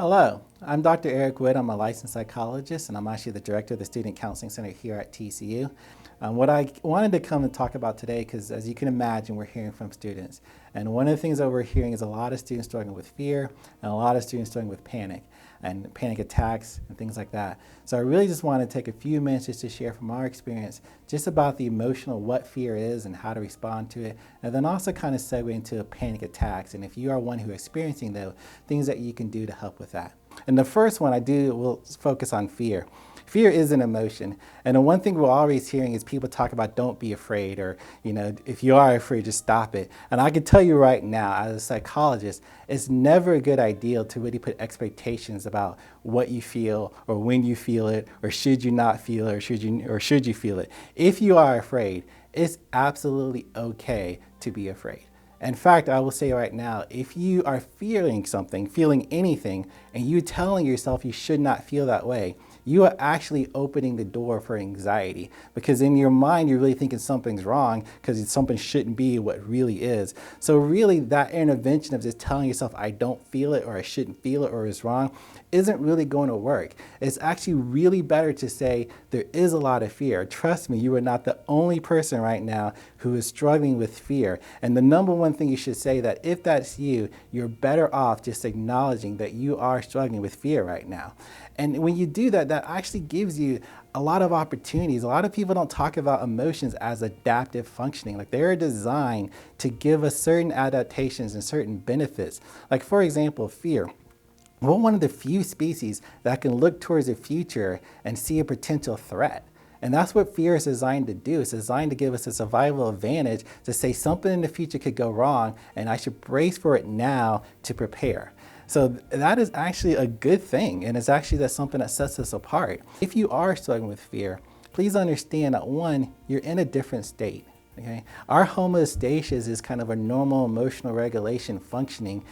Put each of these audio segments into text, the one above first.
Hello, I'm Dr. Eric Wood. I'm a licensed psychologist, and I'm actually the director of the Student Counseling Center here at TCU. What I wanted to come and talk about today, because as you can imagine, we're hearing from students. And one of the things that we're hearing is a lot of students struggling with fear, and a lot of students struggling with panic attacks and things like that. So I really just want to take a few minutes just to share from our experience just about the emotional, what fear is and how to respond to it, and then also kind of segue into panic attacks. And if you are one who is experiencing those, things that you can do to help with that. And the first one will focus on fear. Fear is an emotion. And the one thing we're always hearing is people talk about don't be afraid, or, if you are afraid, just stop it. And I can tell you right now, as a psychologist, it's never a good idea to really put expectations about what you feel or when you feel it, or should you not feel it, or should you feel it. If you are afraid, it's absolutely okay to be afraid. In fact, I will say right now, if you are feeling something, feeling anything, and you telling yourself you should not feel that way, you are actually opening the door for anxiety, because in your mind you're really thinking something's wrong because something shouldn't be what really is. So really that intervention of just telling yourself I don't feel it, or I shouldn't feel it, or it's wrong, isn't really going to work. It's actually really better to say there is a lot of fear. Trust me, you are not the only person right now who is struggling with fear. And the number one thing you should say, that if that's you, you're better off just acknowledging that you are struggling with fear right now. And when you do that, that actually gives you a lot of opportunities. A lot of people don't talk about emotions as adaptive functioning. Like, they're designed to give us certain adaptations and certain benefits. Like, for example, fear. We're one of the few species that can look towards the future and see a potential threat. And that's what fear is designed to do. It's designed to give us a survival advantage, to say something in the future could go wrong and I should brace for it now to prepare. So that is actually a good thing, and it's actually that's something that sets us apart. If you are struggling with fear, please understand that, one, you're in a different state. Okay? Our homeostasis is kind of a normal emotional regulation functioning,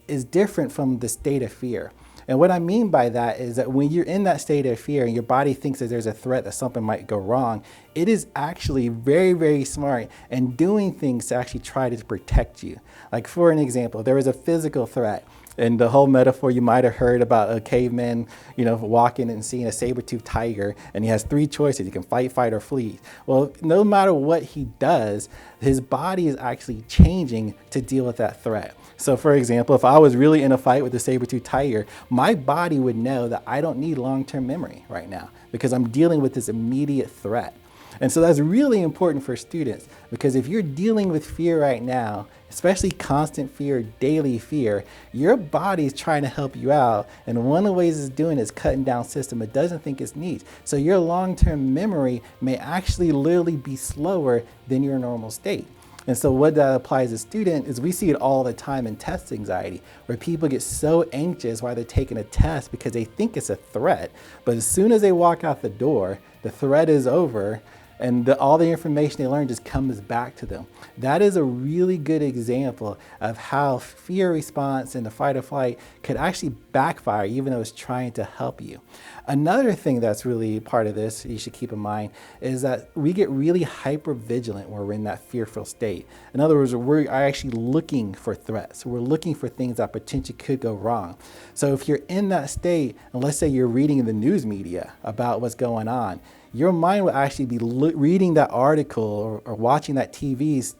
is different from the state of fear. And what I mean by that is that when you're in that state of fear and your body thinks that there's a threat, that something might go wrong, it is actually very, very smart and doing things to actually try to protect you. Like, for an example, there was a physical threat. And the whole metaphor, you might have heard about a caveman, walking and seeing a saber-toothed tiger, and he has three choices. He can fight, or flee. Well, no matter what he does, his body is actually changing to deal with that threat. So for example, if I was really in a fight with the saber-toothed tiger, my body would know that I don't need long-term memory right now because I'm dealing with this immediate threat. And so that's really important for students, because if you're dealing with fear right now, especially constant fear, daily fear, your body is trying to help you out. And one of the ways it's doing is cutting down system it doesn't think it needs. So your long-term memory may actually literally be slower than your normal state. And so what that applies to students is we see it all the time in test anxiety, where people get so anxious while they're taking a test because they think it's a threat. But as soon as they walk out the door, the threat is over, and all the information they learn just comes back to them. That is a really good example of how fear response and the fight or flight could actually backfire, even though it's trying to help you. Another thing that's really part of this you should keep in mind is that we get really hypervigilant when we're in that fearful state. In other words, we're actually looking for threats. We're looking for things that potentially could go wrong. So if you're in that state, and let's say you're reading the news media about what's going on, your mind will actually be reading that article or watching that TV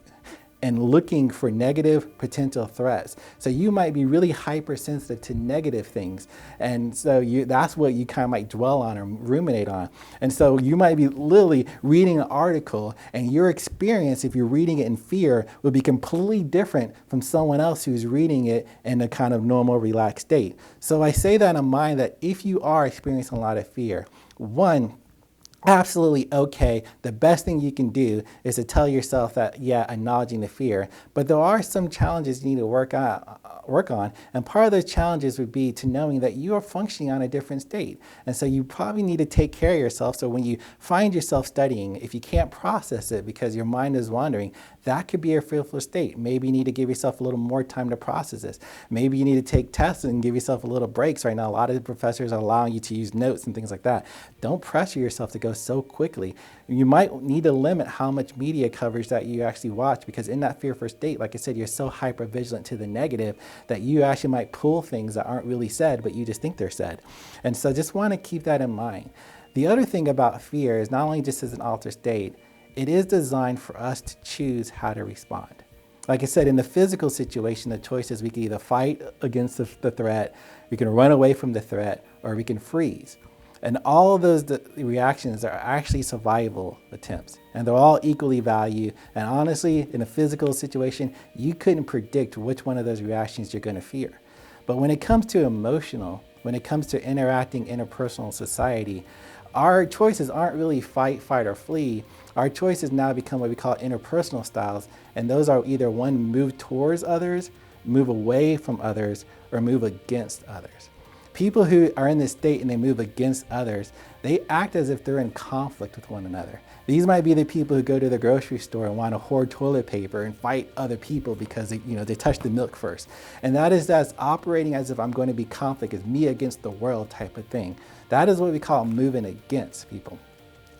and looking for negative potential threats. So you might be really hypersensitive to negative things. And so that's what you kind of might dwell on or ruminate on. And so you might be literally reading an article, and your experience, if you're reading it in fear, would be completely different from someone else who's reading it in a kind of normal, relaxed state. So I say that in mind that if you are experiencing a lot of fear, one, absolutely okay. The best thing you can do is to tell yourself that, yeah, acknowledging the fear, but there are some challenges you need to work on. And part of those challenges would be to knowing that you are functioning on a different state. And so you probably need to take care of yourself. So when you find yourself studying, if you can't process it because your mind is wandering, that could be a fearful state. Maybe you need to give yourself a little more time to process this. Maybe you need to take tests and give yourself a little breaks. Right now, a lot of the professors are allowing you to use notes and things like that. Don't pressure yourself to go so quickly. You might need to limit how much media coverage that you actually watch, because in that fearful state, like I said, you're so hyper vigilant to the negative that you actually might pull things that aren't really said, but you just think they're said. And so just want to keep that in mind. The other thing about fear is not only just as an altered state, it is designed for us to choose how to respond. Like I said, in the physical situation, the choice is we can either fight against the threat, we can run away from the threat, or we can freeze. And all of those reactions are actually survival attempts, and they're all equally valued. And honestly, in a physical situation, you couldn't predict which one of those reactions you're going to fear. But when it comes to emotional, when it comes to interacting interpersonal society, our choices aren't really fight, or flee. Our choices now become what we call interpersonal styles, and those are either one, move towards others, move away from others, or move against others. People who are in this state and they move against others, they act as if they're in conflict with one another. These might be the people who go to the grocery store and want to hoard toilet paper and fight other people because they touched the milk first. And that's operating as if I'm going to be conflict, as me against the world type of thing. That is what we call moving against people.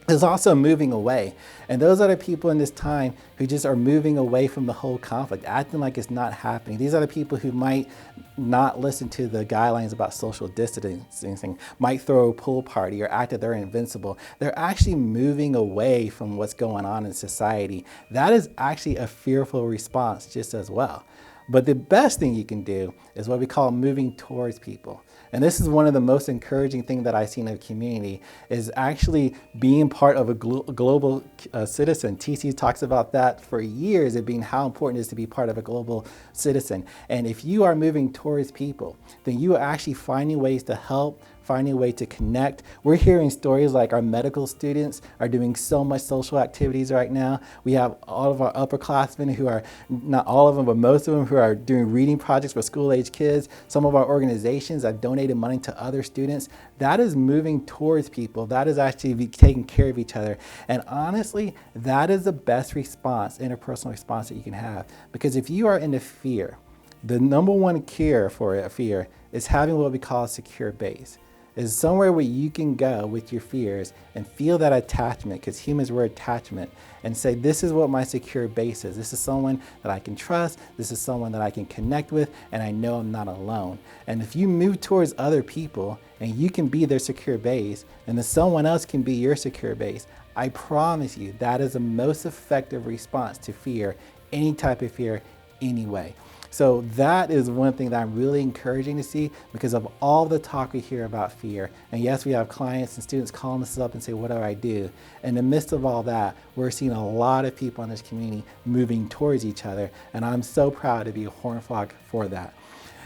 There's also moving away. And those are the people in this time who just are moving away from the whole conflict, acting like it's not happening. These are the people who might not listen to the guidelines about social distancing, might throw a pool party or act that they're invincible. They're actually moving away from what's going on in society. That is actually a fearful response just as well. But the best thing you can do is what we call moving towards people. And this is one of the most encouraging things that I've seen in the community, is actually being part of a global citizen. TCU talks about that for years, it being how important it is to be part of a global citizen. And if you are moving towards people, then you are actually finding ways to help, finding a way to connect. We're hearing stories like our medical students are doing so much social activities right now. We have all of our upperclassmen who are, not all of them, but most of them, who are doing reading projects for school-age kids. Some of our organizations have donated money to other students. That is moving towards people. That is actually taking care of each other. And honestly, that is the best response, interpersonal response that you can have. Because if you are into fear, the number one cure for fear is having what we call a secure base. Is somewhere where you can go with your fears and feel that attachment, because humans were attachment, and say, this is what my secure base is. This is someone that I can trust. This is someone that I can connect with, and I know I'm not alone. And if you move towards other people and you can be their secure base, and then someone else can be your secure base, I promise you that is the most effective response to fear, any type of fear, anyway. So that is one thing that I'm really encouraging to see, because of all the talk we hear about fear. And yes, we have clients and students calling us up and say, what do I do? In the midst of all that, we're seeing a lot of people in this community moving towards each other. And I'm so proud to be a horn frog for that.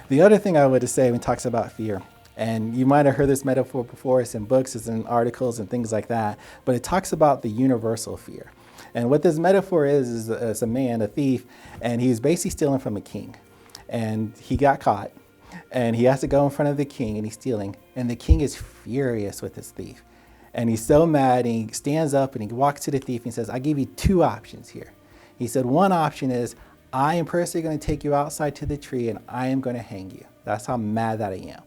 The other thing I would say when it talks about fear, and you might have heard this metaphor before, it's in books, it's in articles and things like that, but it talks about the universal fear. And what this metaphor is a man, a thief, and he's basically stealing from a king. And he got caught, and he has to go in front of the king, and he's stealing. And the king is furious with this thief. And he's so mad, and he stands up, and he walks to the thief and says, I give you two options here. He said, one option is, I am personally going to take you outside to the tree, and I am going to hang you. That's how mad that I am.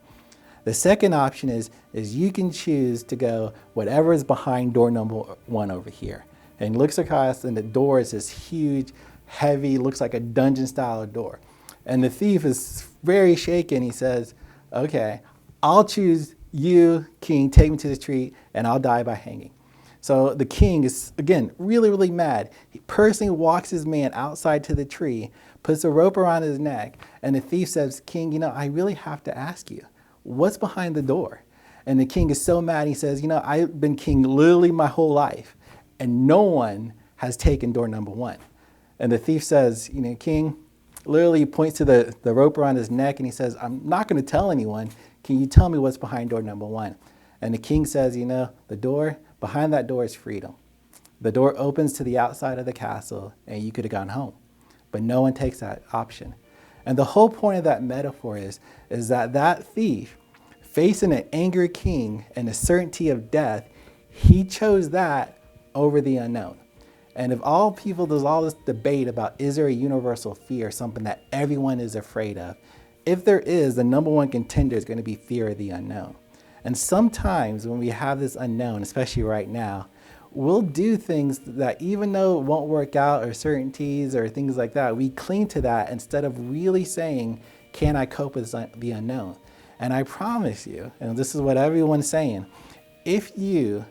The second option is you can choose to go whatever is behind door number 1 over here. And he looks across, and the door is this huge, heavy, looks like a dungeon style door. And the thief is very shaken. He says, okay, I'll choose you, king, take me to the tree, and I'll die by hanging. So the king is, again, really, really mad. He personally walks his man outside to the tree, puts a rope around his neck, and the thief says, King, I really have to ask you, what's behind the door? And the king is so mad, he says, I've been king literally my whole life, and no one has taken door number 1. And the thief says, King, literally points to the rope around his neck, and he says, I'm not going to tell anyone. Can you tell me what's behind door number 1? And the king says, the door, behind that door is freedom. The door opens to the outside of the castle, and you could have gone home. But no one takes that option. And the whole point of that metaphor is that thief, facing an angry king and the certainty of death, he chose that over the unknown. And if there's all this debate about is there a universal fear, something that everyone is afraid of? If there is, the number one contender is going to be fear of the unknown. And sometimes when we have this unknown, especially right now, we'll do things that even though it won't work out, or certainties or things like that, we cling to that instead of really saying, can I cope with the unknown? And I promise you, and this is what everyone's saying, if you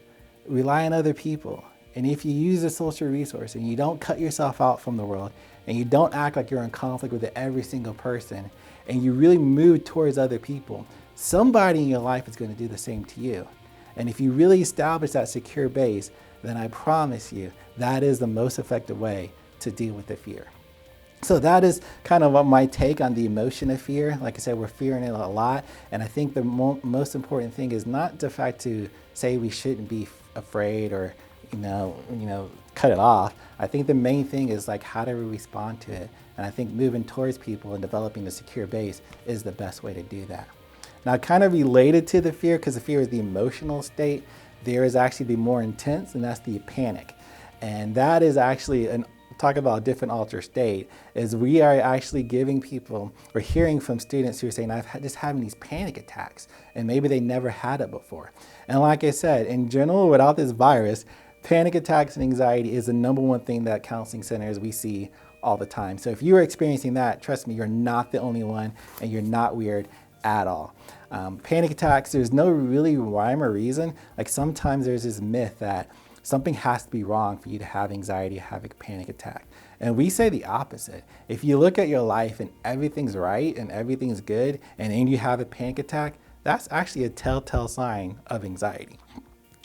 rely on other people, and if you use a social resource and you don't cut yourself out from the world, and you don't act like you're in conflict with every single person, and you really move towards other people, somebody in your life is going to do the same to you. And if you really establish that secure base, then I promise you that is the most effective way to deal with the fear. So that is kind of my take on the emotion of fear. Like I said, we're fearing it a lot. And I think the most important thing is not the fact to say we shouldn't be afraid or, cut it off. I think the main thing is like, how do we respond to it? And I think moving towards people and developing a secure base is the best way to do that. Now, kind of related to the fear, because the fear is the emotional state, there is actually the more intense, and that's the panic. And that is actually talk about a different altered state, is we are actually giving people or hearing from students who are saying, I've just having these panic attacks, and maybe they never had it before. And like I said, in general, without this virus, panic attacks and anxiety is the number one thing that counseling centers we see all the time. So if you're experiencing that, trust me, you're not the only one, and you're not weird at all. Panic attacks, there's no really rhyme or reason. Like sometimes there's this myth that something has to be wrong for you to have anxiety, have a panic attack. And we say the opposite. If you look at your life and everything's right and everything's good, and then you have a panic attack, that's actually a telltale sign of anxiety.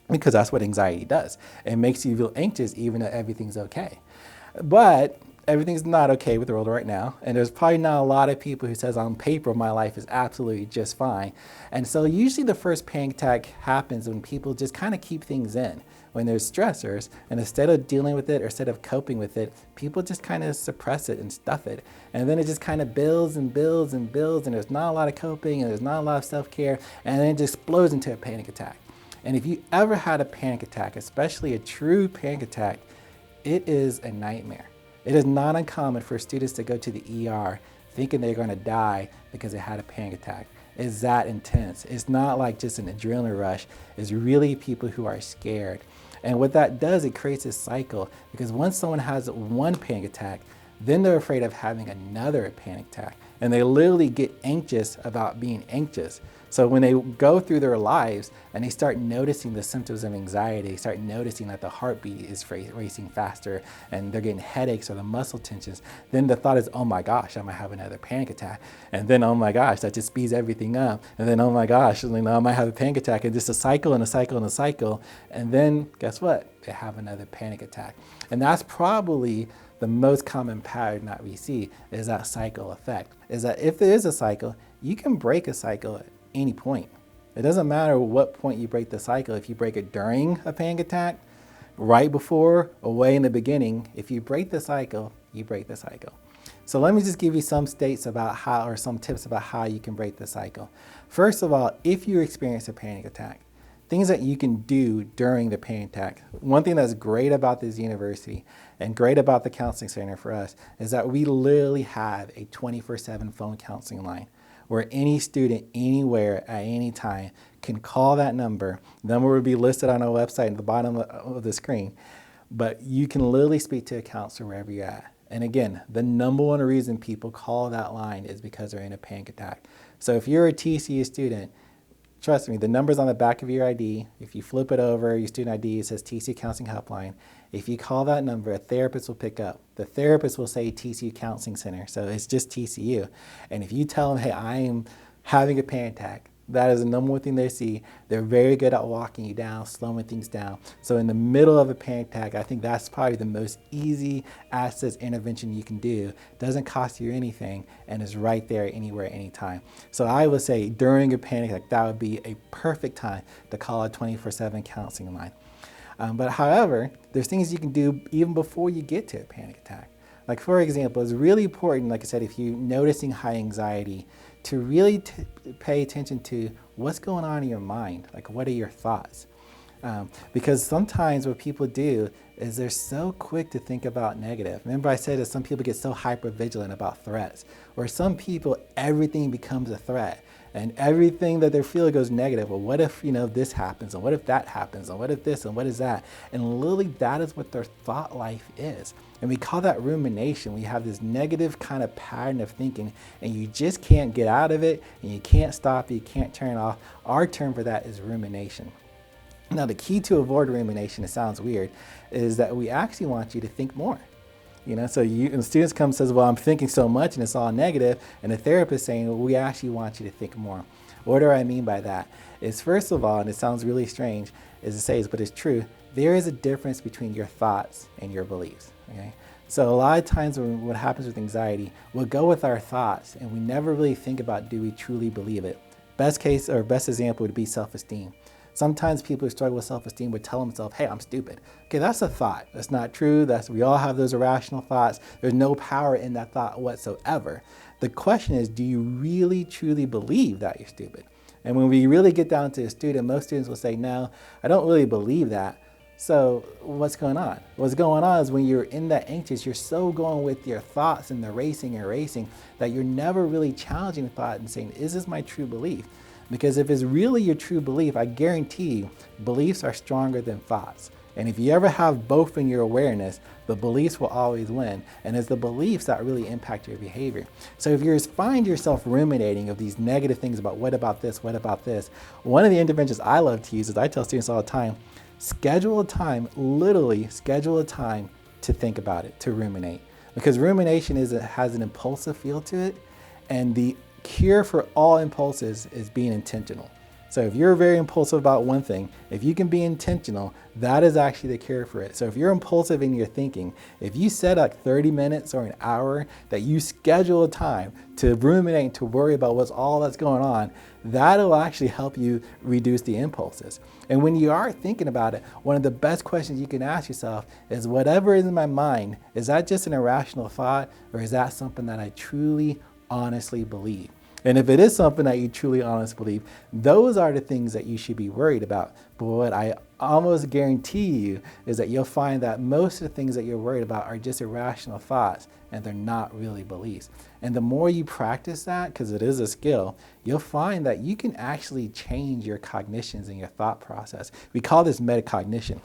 Because that's what anxiety does. It makes you feel anxious even though everything's okay. But everything's not okay with the world right now. And there's probably not a lot of people who says on paper, my life is absolutely just fine. And so usually the first panic attack happens when people just kind of keep things in. When there's stressors, and instead of dealing with it or instead of coping with it, people just kind of suppress it and stuff it. And then it just kind of builds and builds and builds, and there's not a lot of coping, and there's not a lot of self-care, and then it just explodes into a panic attack. And if you ever had a panic attack, especially a true panic attack, it is a nightmare. It is not uncommon for students to go to the ER thinking they're going to die because they had a panic attack. It's that intense. It's not like just an adrenaline rush. It's really people who are scared. And what that does, it creates a cycle, because once someone has one panic attack, then they're afraid of having another panic attack. And they literally get anxious about being anxious. So when they go through their lives and they start noticing the symptoms of anxiety, they start noticing that the heartbeat is racing faster and they're getting headaches or the muscle tensions, then the thought is, oh my gosh, I might have another panic attack. And then, oh my gosh, that just speeds everything up. And then, oh my gosh, I might have a panic attack, and just a cycle and a cycle and a cycle. And then guess what? They have another panic attack. And that's probably the most common pattern that we see, is that cycle effect. Is that if there is a cycle, you can break a cycle at any point. It doesn't matter what point you break the cycle. If you break it during a panic attack, right before, or way in the beginning, if you break the cycle, you break the cycle. So let me just give you some states about how, or some tips about how you can break the cycle. First of all, if you experience a panic attack, things that you can do during the panic attack. One thing that's great about this university and great about the counseling center for us is that we literally have a 24/7 phone counseling line where any student anywhere at any time can call that number. The number will be listed on our website at the bottom of the screen, but you can literally speak to a counselor wherever you're at. And again, the number one reason people call that line is because they're in a panic attack. So if you're a TCU student, trust me, the number's on the back of your ID. If you flip it over, your student ID, it says TCU Counseling Helpline. If you call that number, a therapist will pick up. The therapist will say TCU Counseling Center, so it's just TCU. And if you tell them, hey, I am having a panic attack, that is the number one thing they see. They're very good at walking you down, slowing things down. So in the middle of a panic attack, I think that's probably the most easy access intervention you can do. Doesn't cost you anything, and is right there anywhere, anytime. So I would say during a panic attack, that would be a perfect time to call a 24/7 counseling line. But however, there's things you can do even before you get to a panic attack. Like for example, it's really important, like I said, if you're noticing high anxiety, to really pay attention to what's going on in your mind. Like, what are your thoughts? Because sometimes what people do is they're so quick to think about negative. Remember I said that some people get so hypervigilant about threats, or some people, everything becomes a threat. And everything that they feel goes negative. Well, what if, this happens? And what if that happens? And what if this? And what is that? And literally that is what their thought life is. And we call that rumination. We have this negative kind of pattern of thinking, and you just can't get out of it, and you can't stop it, you can't turn it off. Our term for that is rumination. Now, the key to avoid rumination, it sounds weird, is that we actually want you to think more. So and students come and says, well, I'm thinking so much and it's all negative. And the therapist is saying, well, we actually want you to think more. What do I mean by that? Is first of all, and it sounds really strange, is to say, but it's true, there is a difference between your thoughts and your beliefs. Okay? So a lot of times what happens with anxiety, we'll go with our thoughts and we never really think about, do we truly believe it? Best case or best example would be self-esteem. Sometimes people who struggle with self-esteem would tell themselves, hey, I'm stupid. Okay, that's a thought. That's not true. We all have those irrational thoughts. There's no power in that thought whatsoever. The question is, do you really, truly believe that you're stupid? And when we really get down to a student, most students will say, no, I don't really believe that. So what's going on? What's going on is when you're in that anxious, you're so going with your thoughts and the racing that you're never really challenging the thought and saying, is this my true belief? Because if it's really your true belief, I guarantee you, beliefs are stronger than thoughts. And if you ever have both in your awareness, the beliefs will always win. And it's the beliefs that really impact your behavior. So if you find yourself ruminating of these negative things about what about this, one of the interventions I love to use is I tell students all the time, schedule a time to think about it, to ruminate. Because rumination has an impulsive feel to it, and the cure for all impulses is being intentional. So if you're very impulsive about one thing, if you can be intentional, that is actually the cure for it. So if you're impulsive in your thinking, if you set like 30 minutes or an hour that you schedule a time to ruminate and to worry about what's all that's going on, that'll actually help you reduce the impulses. And when you are thinking about it, one of the best questions you can ask yourself is, whatever is in my mind, is that just an irrational thought, or is that something that I truly honestly believe? And if it is something that you truly honestly believe, those are the things that you should be worried about. But what I almost guarantee you is that you'll find that most of the things that you're worried about are just irrational thoughts, and they're not really beliefs. And the more you practice that, because it is a skill, you'll find that you can actually change your cognitions and your thought process. We call this metacognition.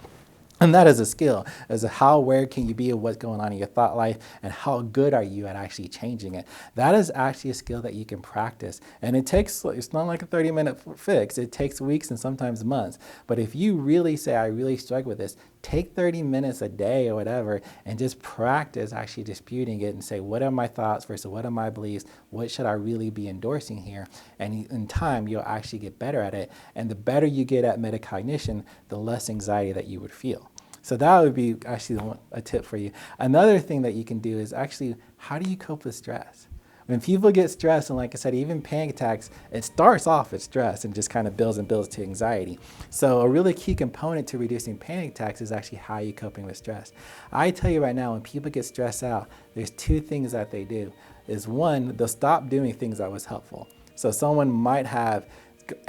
And that is a skill, as to how aware can you be of what's going on in your thought life, and how good are you at actually changing it. That is actually a skill that you can practice. And it's not like a 30-minute fix. It takes weeks and sometimes months. But if you really say, I really struggle with this, take 30 minutes a day or whatever, and just practice actually disputing it and say, what are my thoughts versus what are my beliefs? What should I really be endorsing here? And in time, you'll actually get better at it. And the better you get at metacognition, the less anxiety that you would feel. So that would be actually a tip for you. Another thing that you can do is actually, how do you cope with stress? When people get stressed, and like I said, even panic attacks, it starts off with stress and just kind of builds and builds to anxiety. So a really key component to reducing panic attacks is actually how you're coping with stress. I tell you right now, when people get stressed out, there's two things that they do. Is one, they'll stop doing things that was helpful. So someone might have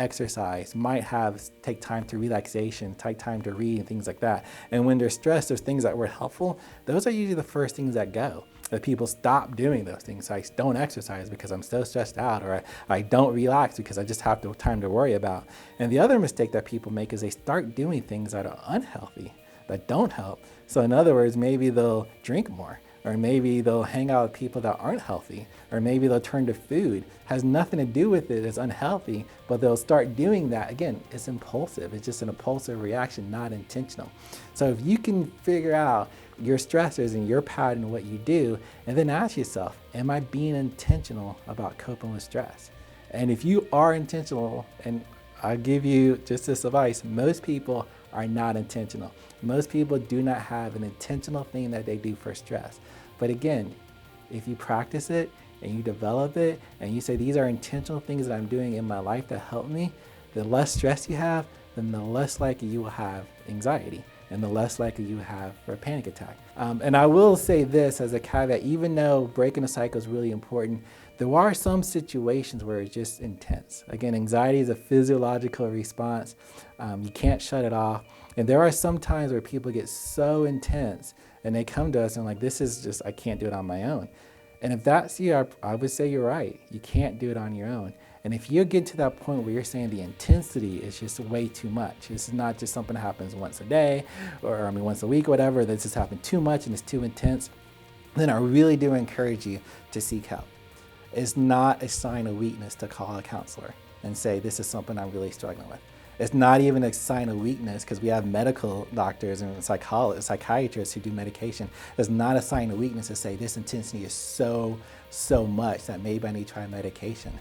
exercise, might have take time to relaxation, take time to read and things like that. And when they're stressed, those things that were helpful, those are usually the first things that go. That people stop doing those things. I don't exercise because I'm so stressed out, or I don't relax because I just have no time to worry about. And the other mistake that people make is they start doing things that are unhealthy, that don't help. So in other words, maybe they'll drink more, or maybe they'll hang out with people that aren't healthy, or maybe they'll turn to food. Has nothing to do with it, it's unhealthy, but they'll start doing that. Again, it's impulsive. It's just an impulsive reaction, not intentional. So if you can figure out your stressors and your pattern and what you do, and then ask yourself, am I being intentional about coping with stress? And if you are intentional, and I'll give you just this advice, most people are not intentional. Most people do not have an intentional thing that they do for stress. But again, if you practice it and you develop it and you say, these are intentional things that I'm doing in my life that help me, the less stress you have, then the less likely you will have anxiety, and the less likely you have for a panic attack. And I will say this as a caveat, even though breaking the cycle is really important, There are some situations where it's just intense. Again, anxiety is a physiological response. You can't shut it off. And there are some times where people get so intense and they come to us and like, this is just, I can't do it on my own. And if that's you, I would say you're right. You can't do it on your own. And if you get to that point where you're saying the intensity is just way too much, this is not just something that happens once a day or once a week or whatever, this has happened too much and it's too intense, then I really do encourage you to seek help. It's not a sign of weakness to call a counselor and say, this is something I'm really struggling with. It's not even a sign of weakness because we have medical doctors and psychiatrists who do medication. It's not a sign of weakness to say this intensity is so much that maybe I need to try medication.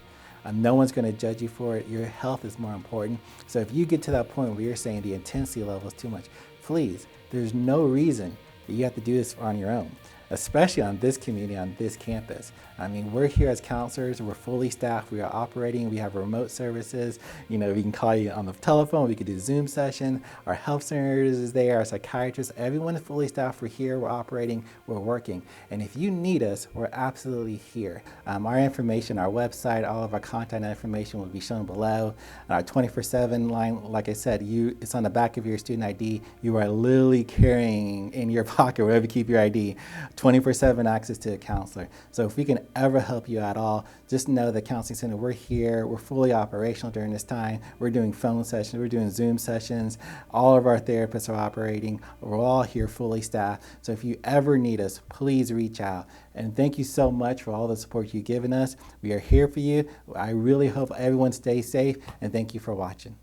No one's going to judge you for it. Your health is more important. So if you get to that point where you're saying the intensity level is too much, please, there's no reason that you have to do this on your own, especially on this community, on this campus. I mean, we're here as counselors, we're fully staffed, we are operating, we have remote services. You know, we can call you on the telephone, we could do Zoom session, our health center is there, our psychiatrists, everyone is fully staffed. We're here, we're operating, we're working. And if you need us, we're absolutely here. Our information, our website, all of our contact information will be shown below. Our 24/7 line, like I said, it's on the back of your student ID. You are literally carrying in your pocket, wherever you keep your ID, 24/7 access to a counselor. So if we can ever help you at all, just know the Counseling Center, we're here, we're fully operational during this time. We're doing phone sessions, we're doing Zoom sessions, all of our therapists are operating, we're all here fully staffed. So if you ever need us, please reach out. And thank you so much for all the support you've given us. We are here for you. I really hope everyone stays safe, and thank you for watching.